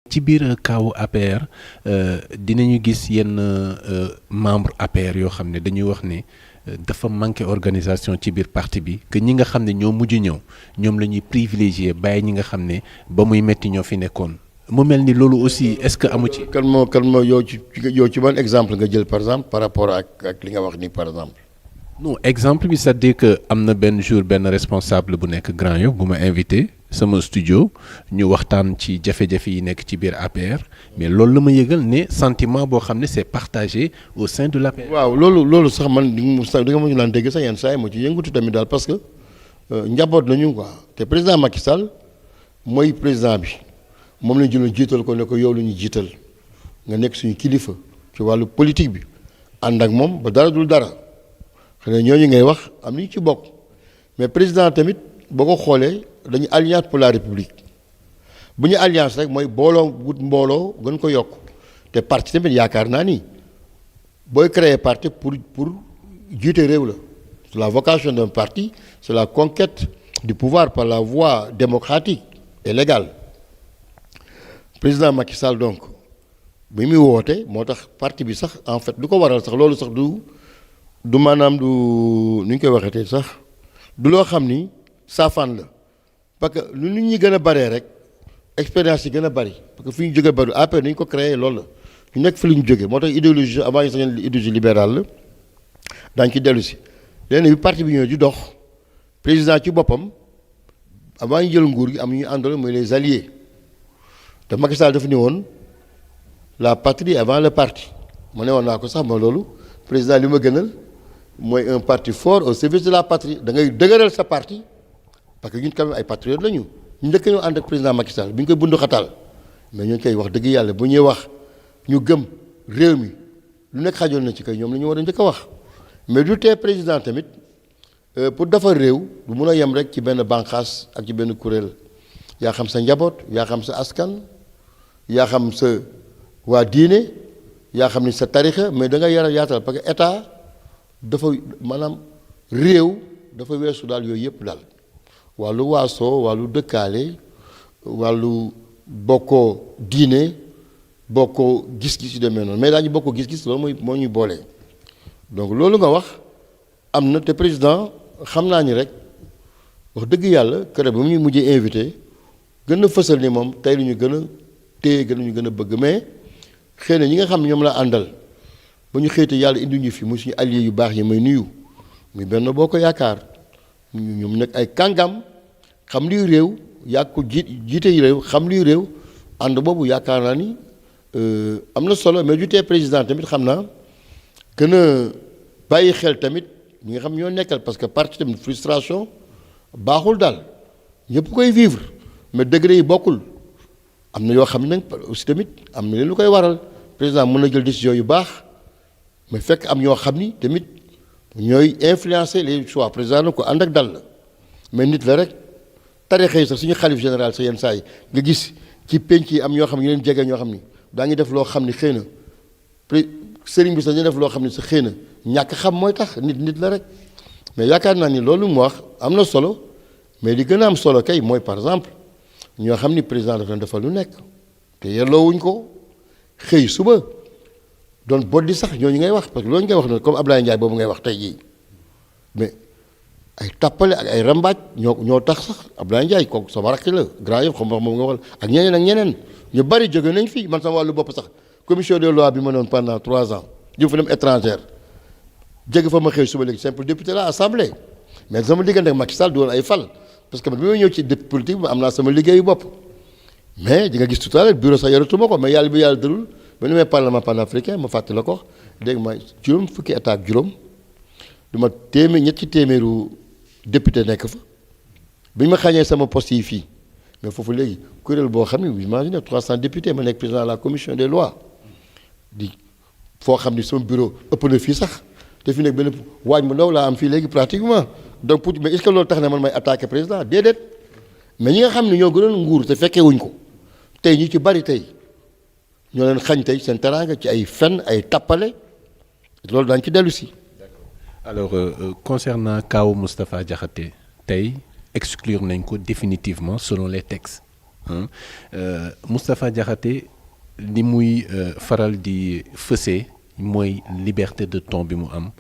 ci biir kaawu APR dinañu gis yenn membre APR yoo xam ne dañuy wax ne dafa manqué organisation ci biir parti bi que ñi nga xam ne ñoo mujj ñëw ñoom la ñuy privilégié bàyyi ñi nga xam ne ba muy metti ñoo fi nekkoon mu mel ni loolu aussi est-ce que amu ci. kan moo yow ci ban exemple nga jël par exemple par rapport ak li nga wax ni par exemple. non exemple bi c'est-à-dire que am na benn jour benn responsable bu nekk Grand Yoff bu ma invité sama studio ñu waxtaan ci jafe-jafe yi nekk ci biir APR mais loolu la ma yëgal ne sentiment boo xam ne c'est partagé au sein de l'APR. waaw loolu sax man di nga ma ñu naan dégg sax yenn saa yi ma ci yëngatu tamit daal parce que njaboot nañu quoi te président Macky Sall mooy président bi moom lañu jëloon jiital ko ne ko yow la ñu jiital nga nekk suñu kilifa ci wàllu politique bi ànd ak moom ba dara dul dara. xëy na ñooñu ngay wax am nañu ci bokk mais président tamit boo ko xoolee dañu alliance pour la république bu ñu alliance rek mooy wut mbooloo gën ko yokk te parti tamit yaakaar naa ni booy créer parti pour jiite réew la c'est la vocation d'un parti c'est la conquête du pouvoir par la voie démocratique et légale président Macky Sall donc bi muy woote moo tax parti bi sax en fait du ko waral sax loolu sax du maanaam du nu ñu koy waxeetee sax du loo xam ni saafaan la parce que lu nit ñi gën a baree rek expérience yi gën a bari parce que fi ñu jógee bari après ni ñu ko créé loolu la ñu nekk fi li ñu jógee moo tax idéologie avant ñu sax idéologie libérale la daañu ci dellu si léegi bi parti bi ñëw di dox président ci boppam avant ñu jël nguur gi am ñu àndal mooy les alliés te Macky Sall dafa ni woon la patrie avant le parti mu ne woon naa ko sax ma loolu président li ma gënal mooy un parti fort au service de la patrie da ngay dëgëral sa parti parce que ñun quand même ay patriotes la ñu njëkk ñoo ànd ak président Macky Sall bi ñu koy bundu xataal mais ñun koy wax dëgg yàlla bu ñuy wax ñu gëm réew mi lu nekk xajoon na ci kay ñoom la ñu war a njëkk a wax mais du tee président tamit pour defar réew du mun a yem rek ci benn bànqaas ak ci benn kuréel yaa xam sa njaboot yaa xam sa askan yaa xam sa waa diine yaa xam ni sa tarixa mais da nga yaatal parce que état dafa maanaam réew dafa weesu daal yooyu yëpp daal wàllu waasoo wàllu dëkkaale wàllu bokkoo diine bokkoo gis-gis yu demee noonu mais daañu bokkoo gis-gis loolu moo ñuy boolee donc loolu nga wax am na te président xam naa ni rek wax dëgg yàlla keroog ba mu ñuy mujjee invité gën a fësal ni moom tey lu ñu gën a téye gën ñu gën a bëgg mais xëy na ñi nga xam ne ñoom la àndal ba ñu xëyte yàlla indi ñu fi mu suñu alliés yu baax yi may nuyu muy benn boo ko yaakaar ñoom nekk ay kàngam xam luy réew yàgg ko jiite yi réew xam luy réew ànd boobu yaakaar naa ni am na solo mais jutee président tamit xam naa gën a bàyyi xel tamit ñi nga xam ñoo nekkal parce que parti tamit frustration baaxul daal ñëpp koy vivre mais degré yi bokkul am na yoo xam ne nag aussi tamit am na leen lu koy waral président mën na jël décision yu baax mais fekk am ñoo xam ni tamit ñooy influencer les choix président na ko ànd ak dal la mais nit la rek tarixa yi sax suñu xalif général sa yenn saa yi nga gis ci penc yi am ñoo xam ne ñu leen jege ñoo xam ni daa ngi def loo xam ni xëy na sëriñ bi sax ñu def loo xam ni sa xëy na ñàkk xam mooy tax nit la rek mais yaakaar naa ni loolu mu wax am na solo mais li gën a am solo kay mooy par exemple ñoo xam ni président dafa leen defal lu nekk te yelloowuñ ko xëy suba doon boddi sax ñooñu ngay wax parce que loolu ngay wax noonu comme Abdoulaye Ndiaye boobu ngay wax tey jii mais ay tappale ak ay rambaaj ñoo tax sax Abdoulaye Ndiaye kooku sama rakk la grand yëpp xam nga moom nga wax ak ñeneen ñu bari jóge nañ fii man sama wàllu bopp sax commission des lois bi ma noon pendant 3 ans jëm fa dem étrangère jóge fa ma xëy suba léegi simple député la assemblée mais sama diggante ak Macky Sall du woon ay fal parce que man bi ma ñëw ci politique bi am naa sama liggéeyu bopp mais di nga gis tout à l'heure bureau sax yoratuma ko mais yàlla bi yàlla dërul ba ñu may parlement panafricain ma fàtte la ko dégg ma juróom fukki état ak juróom du ma ñetti téeméeru député nekk fa bi ñu ma xañee sama poste yi fii mais foofu léegi kuréel boo xam ne imagine 300 députés ma nekk président de la commission des lois di foo xam ni sama bureau ëpp na fii sax te fi nekk benn waañ bu ndaw laa am fii léegi pratiquement donc pour mais est-ce que loolu tax na man may attaquer président déedéet mais ñi nga xam ne ñoo gënoon nguur te fekkee wuñ ko tey ñu ci bari tey ñoo leen xañ tey seen teraanga ci ay fen ay tappale loolu daañu ci dellu si. alors concernant kaw Moustapha Diakhaté tey exclure nañ ko définitivement selon les textes. Moustapha Diakhaté li muy faral di fësee mooy liberté de ton bi mu am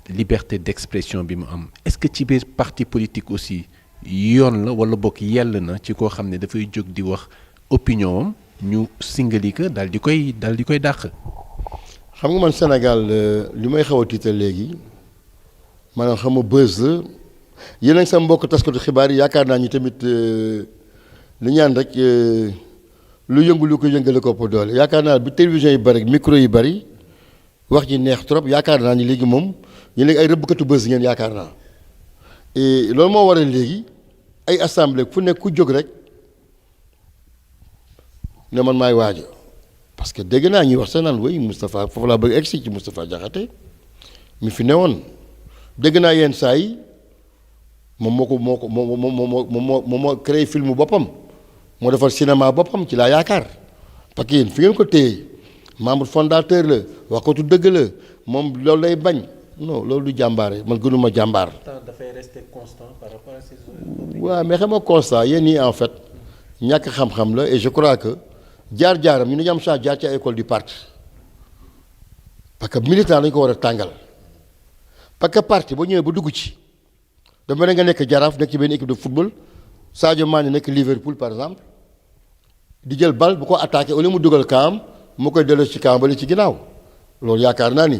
liberté d'expression bi mu am est-ce que ci biir parti politique aussi yoon la wala bokk yell na ci koo xam ne dafay jóg di wax opinion am ñu singali ko daal di koy dàq. xam nga man Sénégal li may xaw a tiital léegi maanaam xam nga buzz la yéen ak sama mbokk taskatu xibaar yi yaakaar naa ñu tamit li ñaan rek lu yëngu lu ko yëngale ko pour doole yaakaar naa bi télévision yi bari micro yi bari wax ji neex trop yaakaar naa ni léegi moom ñu léegi ay rëbbkatu buzz ngeen yaakaar naa et loolu moo waral léegi ay assemblée fu nekk ku jóg rek ne man maay waaja parce que dégg naa ñuy wax sa naan way Moustapha foofu laa bëgg egsi ci Moustapha Diakhaté mi fi newoon dégg naa yenn saa yi moom moo créé film boppam moo defar cinéma boppam ci laa yaakaar parce que yéen fi ngeen ko téye membre fondateur la wax ko tu dëgg la moom loolu lay bañ non loolu du jàmbaare man gënuma jàmbaar. dafay rester constant par rapport à ses. waaw mais xam nga constat yéen ñii en fait ñàkk xam-xam la et je crois que jaar-jaaram ñu dañu am chance jaar ci école du parti parce que militant dañu ko war a tàngal parce que parti ba ñëwee ba dugg ci dafa mel ne nga nekk Jaraaf nekk ci benn équipe de football Sadio Mané nekk Liverpool par exemple di jël bal bu ko attaqué au lieu mu dugal kaam mu koy delloo ci kaam ba ci ginnaaw loolu yaakaar naa ni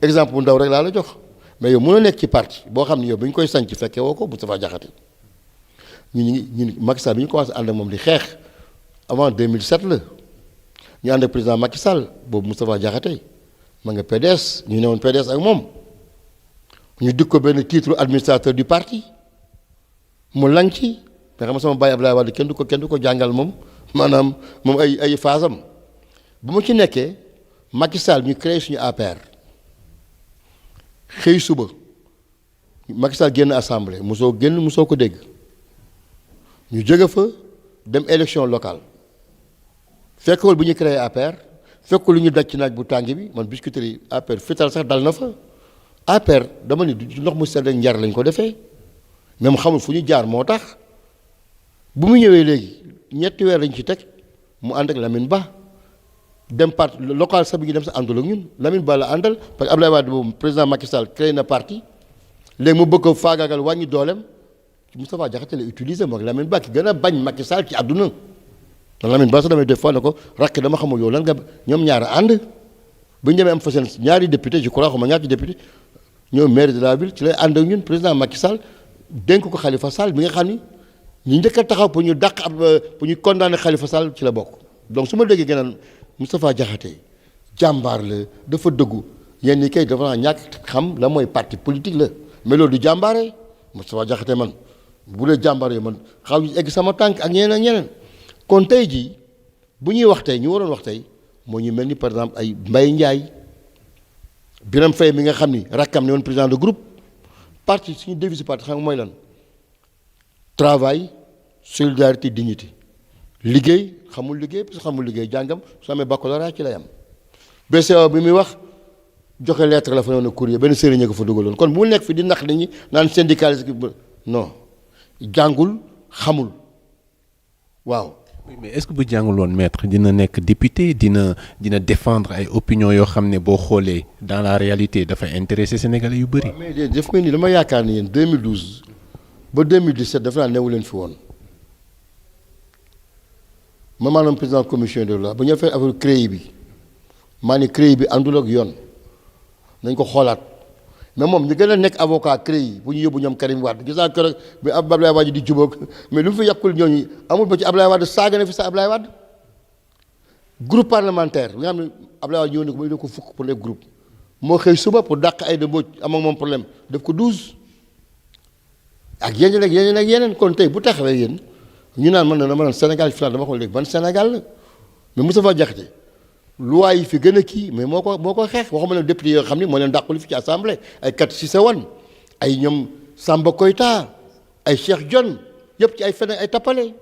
exemple bu ndaw rek laa la jox mais yow mën a nekk ci parti boo xam ne yow bi ñu koy sanc fekkee woo ko Moustapha Diakhaté ñun Macky Sall bi ñu commencé ànd ak moom di xeex avant 2007 la ñu ànd ak président Macky Sall boobu Moustapha Diakhaté ma nga PDS ñu newoon PDS ak moom ñu dig ko benn titre administrateur du parti mu lang ci nga xam ne sama baay Abdoulaye Wade kenn du ko jàngal moom maanaam moom ay phasam bu ma ci nekkee Macky Sall ñu créé suñu APR xëy suba Macky Sall génn assemblée mosoo ko dégg ñu jóge fa dem élection locale fekkul bu ñu créé APR fekkul lu ñu daj ci naaj bu tàng bi man biscuiterie APR fital sax dal na fa APR dama ni du ndox mu sedd ak njar lañ ko defee même xamul fu ñu jaar moo tax bu mu ñëwee léegi ñetti weer lañ ci teg mu ànd ak Lamine Ba dem parti local sax bi ñu dem sax àndul ak ñun Lamine Ba la àndal parce que Abdoulaye Wade boobu président Macky Sall créé na parti léegi mu bëgg ko faagaagal wàññi dooleem Moustapha Diakhaté la utiliser moom Lamine Ba ki gën a bañ Macky Sall ci àdduna Lamine Ba sax damay def fois ne ko rakk dama xamul yow lan nga ñoom ñaar ànd bu ñu demee am fa seen ñaari député je crois xuma ñaari député ñoo maire de la ville ci lay ànd ak ñun président Macky Sall dénk ko Khalifa Sall bi nga xam ni ñu njëkk a taxaw pour ñu dàq pour ñu condamner Khalifa Sall ci la bokk donc su ma déggee gënaan Moustapha Diakhaté jàmbaar la dafa dëggu yéen ñi kay dafa ñàkk xam la mooy parti politique la mais loolu du jàmbaare Moustapha Diakhaté man bu dee jàmbaare man xaw ñu egg sama tànk ak ñeneen ak ñeneen kon tey jii bu ñuy wax tey ñu waroon wax tey moo ñu mel ni par exemple ay Mbaye Ndiaye Birame Faye mi nga xam ni rakkam ne woon président de groupe parti suñu devise parti xam nga mooy lan travail solidarité dignité liggéey xamul liggéey parce que xamul liggéey jàngam su amee baccalauréat ci lay am BCEAO bi muy wax joxe lettre la fa noonu courrier benn sëriñ ko fa dugaloon kon bu mu nekk fi di nax nit ñi naan syndicaliste non jàngul xamul waaw. oui mais est-ce que bu jàngul woon maître dina nekk député dina défendre ay opinions yoo xam ne boo xoolee dans la réalité dafay intéresser Sénégalais yu bëri. mais daf mel ni dama yaakaar ni yéen 2012 ba 2017 dafa naa newu leen fi woon ma maanaam président commission de loi bu ñu fay affaire CREI bi maa ni CREI bi àndul ak yoon nañ ko xoolaat mais moom ñu gën a nekk avocat CREI bu ñu yóbbu ñoom Karim Wade gis naa keroog bi Abdoulaye Wade di jubóog mais lu mu fi yàqul ñooñu amul ba ci Abdoulaye Wade saaga na fi sa Abdoulaye Wade groupe parlementaire bi nga xam ne Abdoulaye Wade ñëw na ko ba ñu ko fukk pour les groupes moo xëy suba pour dàq ay de Mbodj am ak moom problème def ko 12 ak yeneen kon tey bu taxawee yéen ñu naan man naan Sénégal fi dama ko léegi ban Sénégal la mais Moustapha Diakhaté loi yi fi gën a kii mais moo ko xeex waxuma ne député yoo xam ni moo leen dàquli fi ci assemblée ay Kat Cissé Wane ay ñoom Samba Koyta ay Cheikh Dione yëpp ci ay feneen ay tappale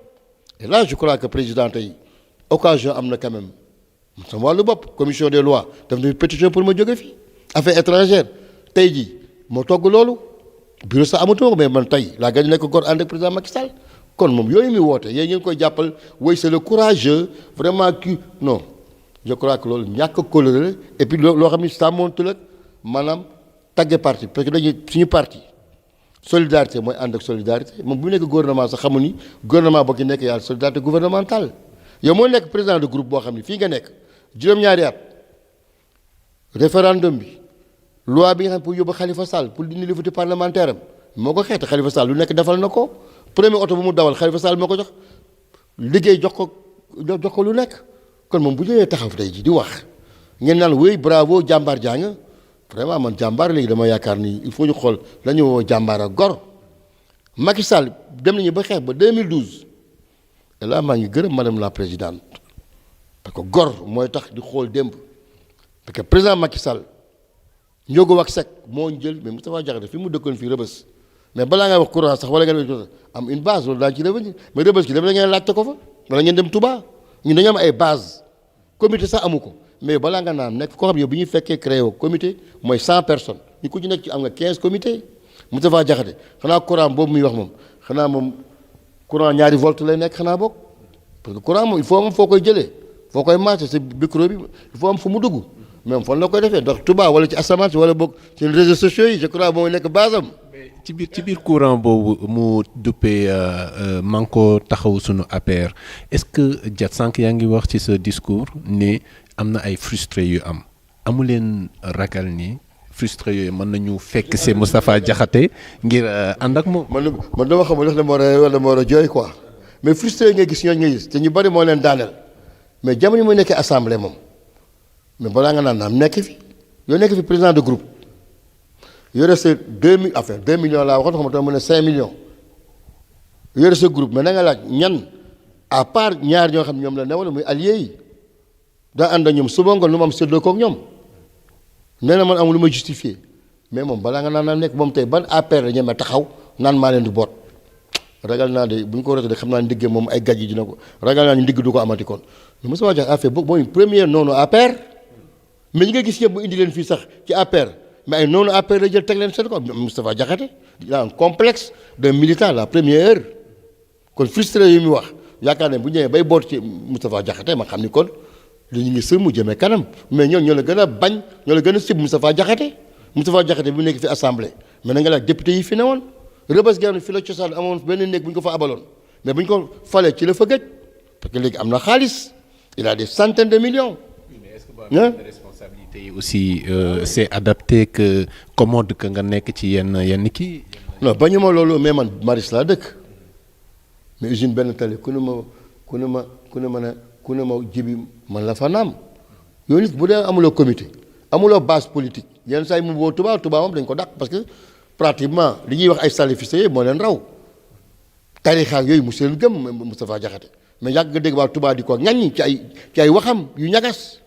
et là je crois que président tey occasion am na quand même sama wàllu bopp commission des lois def na pétition pour ma jóge fi affaires étrangères tey jii moo togg loolu bureau sax amatuma ko mais man tey laa gën a nekk góor ànd ak président Macky Sall kon moom yooyu muy woote yéen ngeen koy jàppal oui c'est le courageux vraiment qui non je crois que loolu ñàkk coloré et puis loo xam ni sàmmoontu la maanaam tagge parti parce que dañuy suñu parti solidarité mooy ànd ak solidarité moom bu nekk gouvernement sax xamu ni gouvernement boo ki nekk yàlla solidarité gouvernementale yow moo nekk président de groupe boo xam ni fii nga nekk juróom-ñaari at référendum bi loi bi nga xam pour yóbbu Khalifa Sall pour dindi liberté parlementaire am moo ko xeete Khalifa Sall lu nekk defal na ko premier oto bu mu dawal Khalifa Sall moo ko jox liggéey jox ko lu nekk kon moom bu ñëwee taxaw tey ji di wax ngeen naan wéy bravo jàmbaar jaa nga vraiment man jàmbaar léegi dama yaakaar ni il faut ñu xool la ñu woo jàmbaar ak gor Macky Sall dem nañu ba xeex ba 2012 et là maa ngi gërëm madame la présidente parce que gor mooy tax di xool démb parce que président Macky Sall Ndiogou Wack Seck moo jël mais Moustapha Diakhaté fi mu dëkkoon fii Rebeuss mais balaa ngay wax courant sax wala ngeen am une base loolu daañu ci revenir mais Rebeuss ki dem na ngeen laajte ko fa wala ngeen dem Touba ñun dañu am ay base comité sax amu ko mais balaa nga naan nekk koo xam ne bi ñu fekkee créé woo comité mooy 100 personnes ñu ku ci nekk ci am nga 15 comité Moustapha Diakhaté xanaa courant boobu muy wax moom xanaa moom courant ñaari volt lay nekk xanaa bokk parce que courant moom il faut am foo koy jëlee foo koy marché sa micro bi il faut am fu mu dugg même fan la koy defee ndax Touba wala ci asamaan si wala boog ci réseaux sociaux yi je crois mooy nekk base am. ci biir courant boobu mu duppee Manko Taxawu Sunu APR est-ce que Diat sànq yaa ngi wax ci sa discours ne am na ay frustré yu am amu leen ragal ni frustré yooyu mën nañu fekk c'est Moustapha Diakhaté ngir ànd ak moom. man dama xamul ndax dama war a wala dama war a jooy quoi mais frustré yi nga gis ñooñu nga gis te ñu bari moo leen daaneel mais jamono mu nekkee assemblée moom mais balaa nga naan naam nekk fi yoo nekk fi président de groupe. yore sa 2 millions laa waxoon xam nga mu ne 5 millions yore sa groupe mais na nga laaj ñan à part ñaar ñoo xam ñoom la newal muy allié yi daa ànd ak ñoom suba ngoon lu ma am séddoo koog ñoom nee na man amul lu ma justifié mais moom balaa nga naan nekk moom tey ban APR la ñeme taxaw naan maa leen di boot ragal naa de bu ñu ko rotee de xam naa ndiggee moom ay gaj yi dina ko ragal naa ni ndigg du ko amati kon lu ma sama jox affaire boobu mooy première noonu APR mais ñi nga gis yëpp mu indi leen fii sax ci APR. mais ay noonu APR la jël teg leen seen ko Moustapha Diakhaté il a un complexe d'un militant la première heure kon frustré yi muy wax yaakaar ne bu ñëwee bay boot ci Moustapha Diakhaté ma xam ni kon li ñu ngi sën mu jëmee kanam mais ñoo la gën a bañ ñoo la gën a sib Moustapha Diakhaté bi mu nekk fi assemblée mais na nga laaj député yi fi ne woon Rebeuss genn fi la cosaan amoon benn néeg bu ñu ko fa abaloon mais bu ñu ko falee ci la fa gëj parce que léegi am na xaalis il a des centaines de millions. responsabilité yi aussi c'est adapté que commode que nga nekk ci yenn kii. non bañu ma loolu mais man Maris laa dëkk mais usine benn tali ku ne ma jibi man la fa naam yooyu nit bu dee amuloo comité amuloo base politique yenn saa yi mu boo Touba moom dañ ko dàq parce que pratiquement li ñuy wax ay salafiste yooyu moo leen raw tarixaak yooyu mu seen gëm Moustapha Diakhaté mais yàgg nga dégg waa Touba di ko ŋaññi ci ay waxam yu ñagas.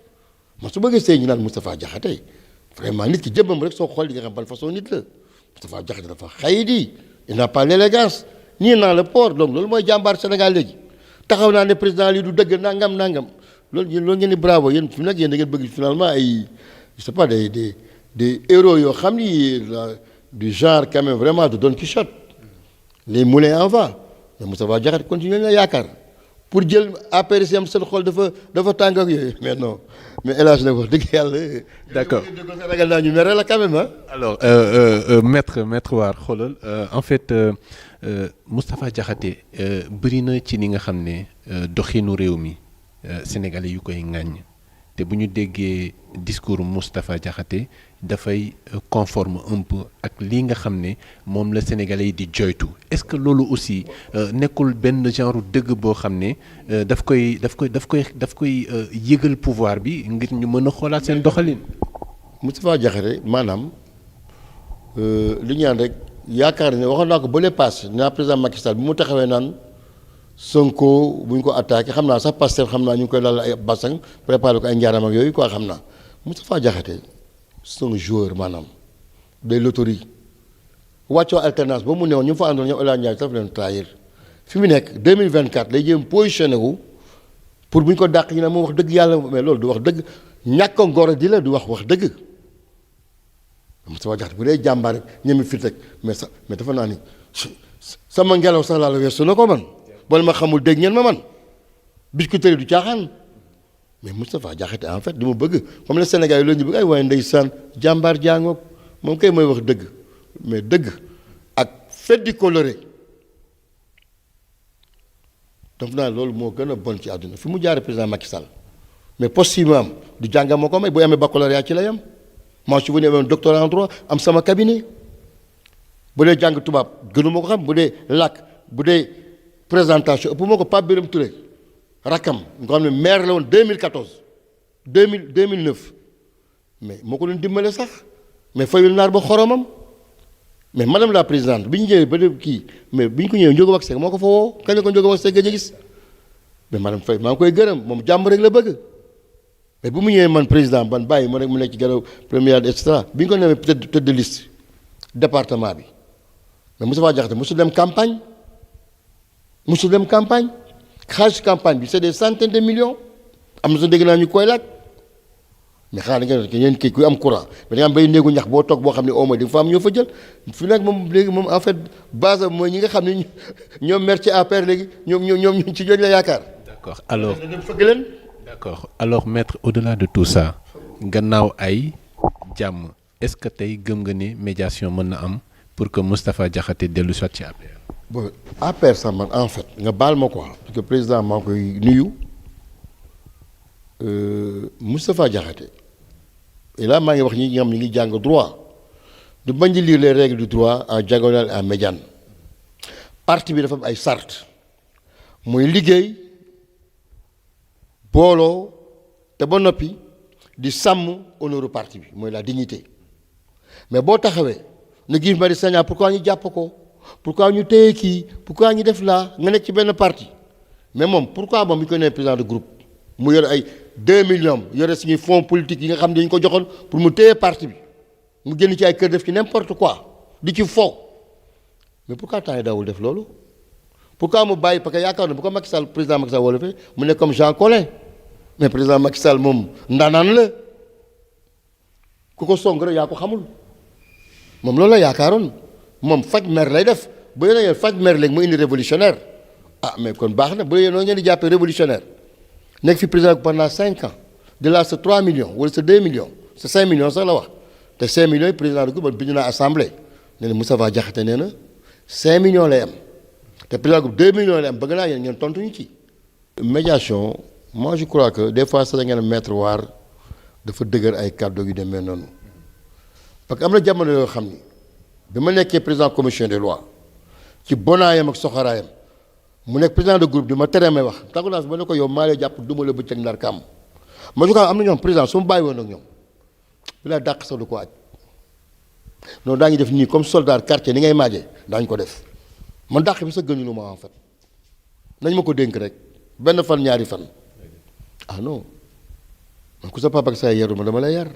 man su bëggee sëy ñu naan Moustapha Diakhaté vraiment nit ki jëmmam rek soo xool di nga xam ban façon nit la Moustapha Diakhaté dafa xëy di il n'a pas l'élégance nii naa le port donc loolu mooy jàmbaar Sénégal léegi taxaw naa ne président lii du dëgg nangam loolu ngeen di bravo yéen fi nag yéen da ngeen bëgg finalement ay je sais pas des héros yoo xam ni du genre quand même vraiment de Don Quichotte les moulins en vent mais Moustapha Diakhaté continué na yaakaar pour jël APR si am seen xol dafa tàng ak yooyu mais non mais El Hadj nag wax dëgg yàlla. d'accord ragal naa ñu mere la quand même ah. alors maître War xoolal en fait Moustapha Diakhaté bëri na ci ni nga xam ne doxinu réew mi sénégalais yu koy ŋàññ te bu ñu déggee discours Moustapha Diakhaté dafay conforme un peu ak lii nga xam ne moom la sénégalais yi di joytu est-ce que loolu aussi nekkul benn genre dëgg boo xam ne daf koy yëgal pouvoir bi ngir ñu mën a xoolaat seen doxalin. Moustapha Diakhaté maanaam li ñaan rek yaakaar ne waxoon naa ko ba le passé naa président Macky Sall bi mu taxawee naan Sonko bu ñu ko attaqué xam naa sax Pastef xam naa ñu ngi koy lal ay basang préparé ko ay njaaram ak yooyu quoi xam naa Moustapha Diakhaté c'est un joueur maanaam day loterie wàccoo alternance ba mu newoon ñu fa àndoon ñoom El Hadj Ndiaye sax leen trahir fi mu nekk 2024 lay jéem positionné wu pour bu ñu ko dàq ñu ne moom wax dëgg yàlla mais loolu du wax dëgg ñàkk a ngoro di la du wax dëgg Moustapha Diakhaté bu dee jàmbaar rek ñemi fit rek mais dafa naa ni sama ngelaw sax laa la weesu na ko man bala ma xamul dégg ngeen ma man Biscuiterie du caaxaan mais Moustapha Diakhaté en fait du ma bëgg comme le Sénégal yi la ñu bëgg ay waaye ndeysaan jàmbaar jàngoog moom kay mooy wax dëgg mais dëgg ak feddi coloré donc naa loolu moo gën a bon ci àdduna fi mu jaare président Macky Sall mais poste yi mu am du jàngam moo ko may boo amee baccalauréat ci la yam moi je suis venu avec un doctorat en droit am sama cabinet bu dee jàng tubaab gënu ma ko xam bu dee làkk bu dee présentation ëpp moo ko Pape Birame Touré rakkam nga xam ne maire la woon 2014 2009 mais moo ko doon dimbale sax mais fayul naar ba xoromam mais madame la présidente bi ñu ñëwee ba def kii mais bi ñu ko ñëwee Ndiogou Wax Seck moo ko fa woo kañ la ko Ndiogou Wax Seck gëj a gis mais madame Faye maa ngi koy gërëm moom jàmm rek la bëgg mais bu mu ñëwee man président ban bàyyi ma rek mu nekk ci garaw première et cetera bi ñu ko nemee tête de liste département bi mais Moustapha Diakhaté mosul dem campagne xaalis campagne bi c'est des centaines de millions am na sa dégg naa ñu koy laaj mais xaaral nga ne yéen kii kuy am courant mais da nga am bay néegu ñax boo toog boo xam ne au moins di nga fa am ñoo fa jël fi nag moom léegi moom en fait base mooy ñi nga xam ne ñoom mer ci APR léegi ñoom ci ñooñu la yaakaar. d'accord alors dem fëgg leen. d'accord alors maître au-delà de tout ça gannaaw ay jàmm est-ce que tey gëm nga ni médiation mën na am pour que Moustapha Diakhaté dellu soit ci APR. bon APR sax man en fait nga baal ma quoi parce que président maa ngi koy nuyu Moustapha Diakhaté et là maa ngi wax ñi nga xam ñu ngi jàng droit du bañ di lire les règles du droit en diagonale en médiane parti bi dafa am ay sart mooy liggéey booloo te ba noppi di sàmm honneur parti bi mooy la dignité mais boo taxawee na Guy Marius Sagna pourquoi ñu jàpp ko pourquoi ñu téye kii pourquoi ñu def laa nga nekk ci benn parti mais moom pourquoi moom mi ko nee président de groupe mu yore ay 2 millions yore suñuy fonds politique yi nga xam ne dañu ko joxoon pour mu téye parti bi mu génn ci ay kër def ci n'importe quoi di ci fo mais pourquoi temps yi daawul def loolu pourquoi mu bàyyi parce que yaakaar na bu ko Macky Sall président Macky Sall wala fee mu nekk comme Jean Collin mais président Macky Sall moom ndaanaan la ku ko song rek yaa ko xamul moom loolu la yaakaaroon moom faj mer lay def bu yéen a faj mer léegi mu indi révolutionnaire ah mais kon baax na bu yéen ngeen di jàppee révolutionnaire nekk fi président pendant 5 ans de là c'est 3 millions wala c'est 2 millions c'est 5 millions sax la wax te 5 millions yi président de groupe bi ñu naa assemblée nee na Moustapha Diakhaté nee na 5 millions lay am te président groupe 2 millions lay am bëgg naa yéen ngeen tontuñu ci. médiation moi je crois que des fois sax da ngeen maître waar dafa dëgër ay kàddu yu demee noonu parce que am na jamono yoo xam ni bi ma nekkee président commission des lois ci bonaayam ak soxoraayam mu nekk président de groupe di ma tere may wax tàggu naa fi ma ne ko yow maa lay jàpp duma la bëccëg ndar kàmm ma su ko am na ñoom président su ma bàyyi woon ak ñoom bi laa dàq sax du ko aj non daañu def nii comme soldat quartier ni ngay maajee daañu ko def man dàq bi sax gënu lu ma en fait nañ ma ko dénk rek benn fan ñaari fan ah non man ku sa papa ak sa yaru ma dama lay yar